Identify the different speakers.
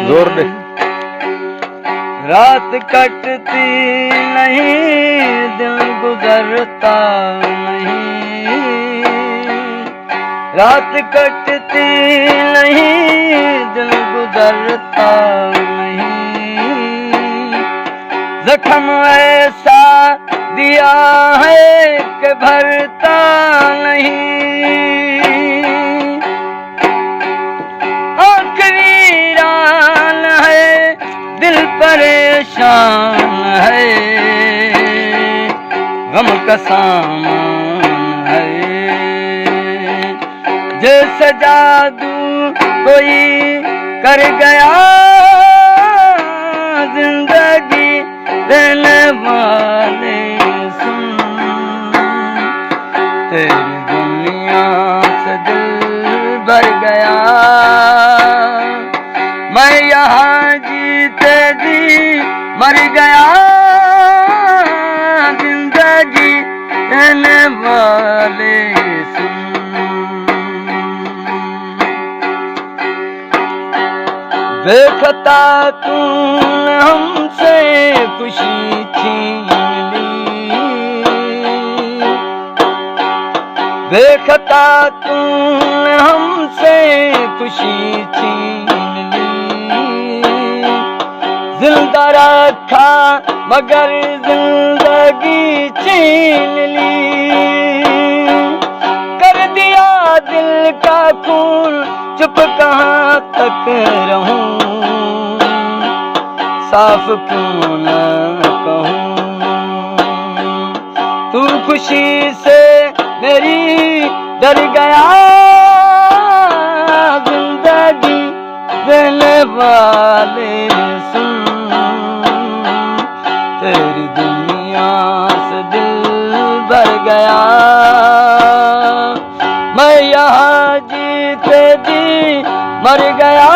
Speaker 1: जोर दे।
Speaker 2: रात कटती नहीं, दिन गुजरता नहीं। रात कटती नहीं, दिन गुजरता नहीं। जख्म ऐसा दिया है कि भरता नहीं। आखिरी रान है, दिल परेशान है, गम का सामान है। जैसे जादू कोई कर गया, जिंदगी रहने वाले सुन। तेरी दुनिया से दिल भर गया, मैं यहाँ जीते जी मर गया। जिंदगी रहने वाले सुन। देखता तूने हमसे खुशी छीन ली। देखता तूने हमसे खुशी छीन ली। जिंदा रखा मगर जिंदगी छीन ली। कर दिया दिल का खून, चुप कहाँ तक रहूं, साफ क्यों न कहूं। तू खुशी से मेरी डर गया, जिंदगी देने वाले सुन। तेरी दुनिया से दिल भर गया, मैं यहाँ जीते जी मर गया।